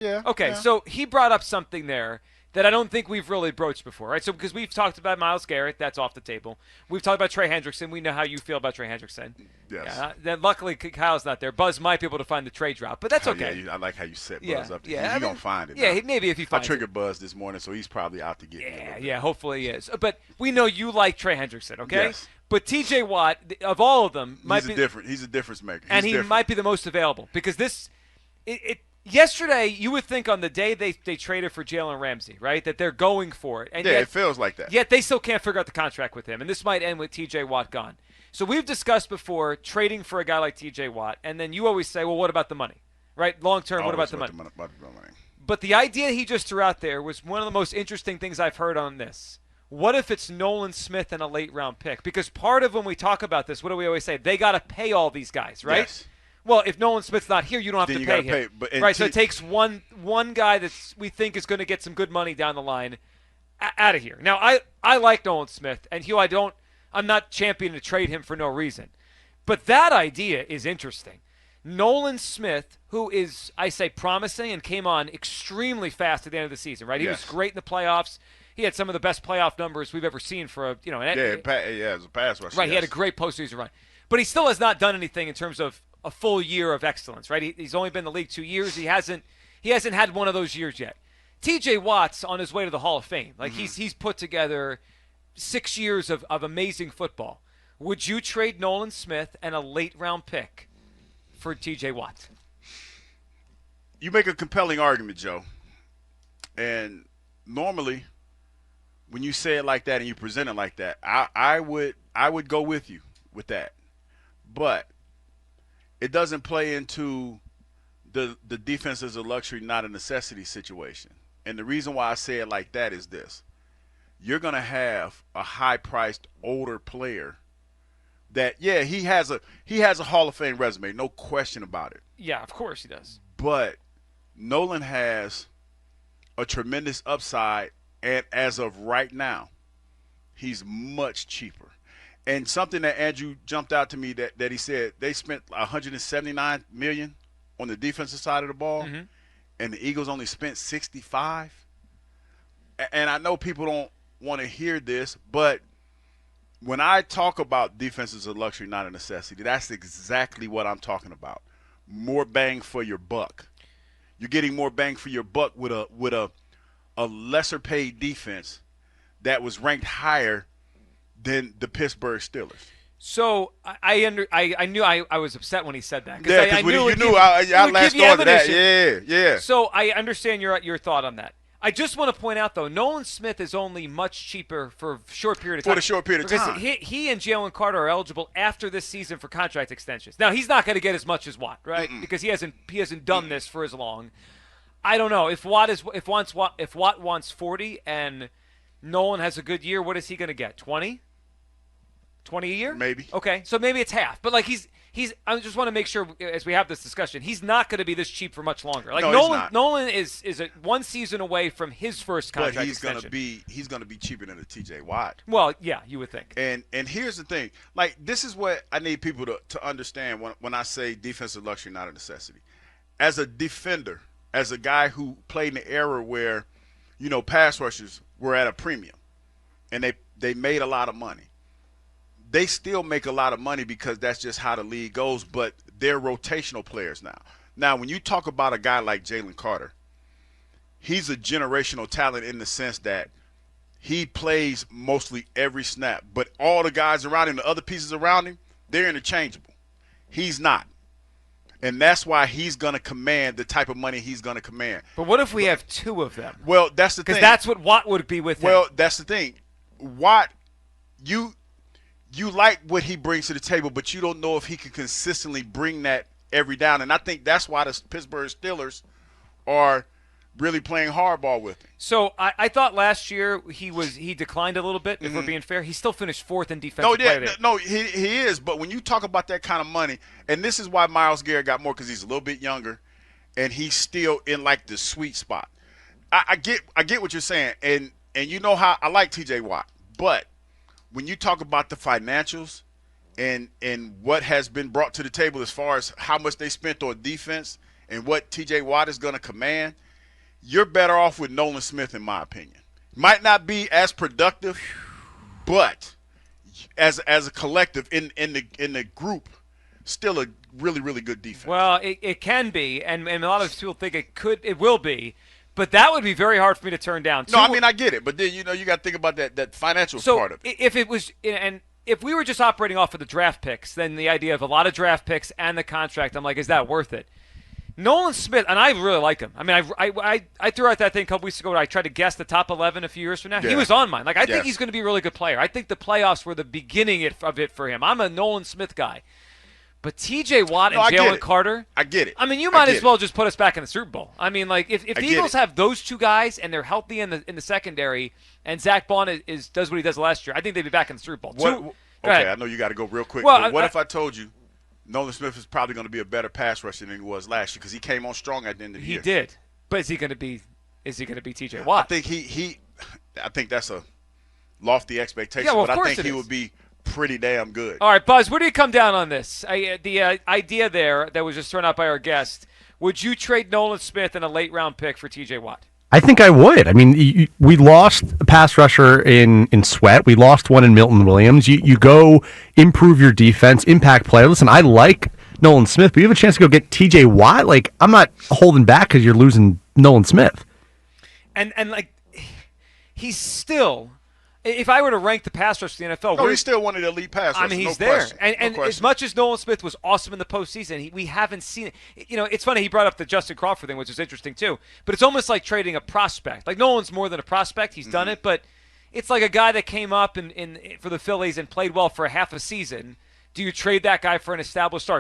Yeah. Okay, Yeah. so he brought up something there that I don't think we've really broached before, right? So because we've talked about Myles Garrett, that's off the table. We've talked about Trey Hendrickson. We know how you feel about Trey Hendrickson. Yes. Yeah. Then luckily Kyle's not there. Buzz might be able to find the trade drop, but that's okay. Yeah, I like how you set Yeah, Buzz up. yeah, He's going to find it. Yeah, now. maybe if he I finds triggered Buzz this morning, so he's probably out to get me. Yeah, yeah, hopefully he is. But we know you like Trey Hendrickson, okay? Yes. But T.J. Watt, of all of them, He's a difference maker. And he might be the most available because yesterday, you would think on the day they traded for Jalen Ramsey, right, that they're going for it. And yeah, it feels like that. Yet they still can't figure out the contract with him, and this might end with T.J. Watt gone. So we've discussed before trading for a guy like T.J. Watt, and then you always say, well, what about the money, right? Long term, what about the money? But the idea he just threw out there was one of the most interesting things I've heard on this. What if it's Nolan Smith and a late-round pick? Because part of when we talk about this, what do we always say? They got to pay all these guys, right? Yes. Well, if Nolan Smith's not here, you don't have then to you pay him. Right, so it takes one guy that we think is going to get some good money down the line out of here. Now, I like Nolan Smith, and Hugh, I'm not championing to trade him for no reason. But that idea is interesting. Nolan Smith, who is, I say, promising and came on extremely fast at the end of the season, right? He was great in the playoffs. He had some of the best playoff numbers we've ever seen for as a pass rusher. Right, he had a great postseason run. But he still has not done anything in terms of a full year of excellence, right? He's only been in the league 2 years. He hasn't had one of those years yet. T.J. Watt's on his way to the Hall of Fame. Like he's put together 6 years of amazing football. Would you trade Nolan Smith and a late round pick for T.J. Watt? You make a compelling argument, Joe. And normally, when you say it like that and you present it like that, I would go with you with that. But it doesn't play into the defense is a luxury, not a necessity situation. And the reason why I say it like that is this. You're going to have a high-priced older player that, yeah, he has a Hall of Fame resume, no question about it. Yeah, of course he does. But Nolan has a tremendous upside, and as of right now, he's much cheaper. And something that Andrew jumped out to me that he said they spent $179 million on the defensive side of the ball, and the Eagles only spent $65. And I know people don't want to hear this, but when I talk about defense is a luxury, not a necessity, that's exactly what I'm talking about. More bang for your buck. You're getting more bang for your buck with a lesser paid defense that was ranked higher than the Pittsburgh Steelers. So I knew I was upset when he said that. Yeah, because you knew I latched on to that. Yeah. So I understand your thought on that. I just want to point out, though, Nolan Smith is only much cheaper for a short period of time. For a short period of time. Because he and Jalen Carter are eligible after this season for contract extensions. Now, he's not going to get as much as Watt, right? Because he hasn't done this for as long. I don't know. If Watt wants 40 and Nolan has a good year, what is he going to get? 20? 20 a year? Maybe. Okay, so maybe it's half. But, like, he's I just want to make sure as we have this discussion, he's not going to be this cheap for much longer. Like, no, Nolan is one season away from his first contract extension. But he's going to be cheaper than a T.J. Watt. Well, yeah, you would think. And here's the thing. Like, this is what I need people to understand when I say defensive luxury, not a necessity. As a defender, as a guy who played in the era where, pass rushers were at a premium and they made a lot of money. They still make a lot of money because that's just how the league goes, but they're rotational players now. Now, when you talk about a guy like Jalen Carter, he's a generational talent in the sense that he plays mostly every snap, but all the guys around him, the other pieces around him, they're interchangeable. He's not. And that's why he's going to command the type of money he's going to command. But what if we have two of them? Well, that's the thing. Because that's what Watt would be with him. Well, that's the thing. Watt, you like what he brings to the table, but you don't know if he can consistently bring that every down. And I think that's why the Pittsburgh Steelers are really playing hardball with him. So I thought last year he declined a little bit, if we're being fair. He still finished fourth in defensive player. No, he is. But when you talk about that kind of money, and this is why Myles Garrett got more because he's a little bit younger, and he's still in like the sweet spot. I get what you're saying, and you know how I like T.J. Watt, but when you talk about the financials and what has been brought to the table as far as how much they spent on defense and what T.J. Watt is going to command, you're better off with Nolan Smith, in my opinion. Might not be as productive, but as a collective in the group, still a really, really good defense. Well, it can be, and a lot of people think it will be, but that would be very hard for me to turn down. No, I mean, I get it, but then you got to think about that financial part of it. If it was, and if we were just operating off of the draft picks, then the idea of a lot of draft picks and the contract, I'm like, is that worth it? Nolan Smith, and I really like him. I mean, I threw out that thing a couple weeks ago where I tried to guess the top 11 a few years from now. Yeah. He was on mine. Like, I think he's going to be a really good player. I think the playoffs were the beginning of it for him. I'm a Nolan Smith guy. But T.J. Watt and Jalen Carter, I get it. I mean, you might as well just put us back in the Super Bowl. I mean, like, if the Eagles have those two guys and they're healthy in the secondary, and Zach Bond does what he does last year, I think they'd be back in the Super Bowl. Okay, I know you got to go real quick. Well, but what if I told you Nolan Smith is probably going to be a better pass rusher than he was last year because he came on strong at the end of the year? He did, but is he going to be T.J. Watt? I think I think that's a lofty expectation. Yeah, well, but of course I think he would be pretty damn good. All right, Buzz, where do you come down on this? The idea there that was just thrown out by our guest. Would you trade Nolan Smith in a late-round pick for T.J. Watt? I think I would. I mean, we lost a pass rusher in Sweat. We lost one in Milton Williams. You go improve your defense, impact player. Listen, I like Nolan Smith, but you have a chance to go get T.J. Watt. Like, I'm not holding back because you're losing Nolan Smith. And like, he's still. If I were to rank the pass rush in the NFL, he's still one of the elite pass rushers. I mean, he's no there. question. And no as much as Nolan Smith was awesome in the postseason, we haven't seen it. You know, it's funny, he brought up the Justin Crawford thing, which is interesting too. But it's almost like trading a prospect. Like, Nolan's more than a prospect. He's done it. But it's like a guy that came up for the Phillies and played well for a half a season. Do you trade that guy for an established star?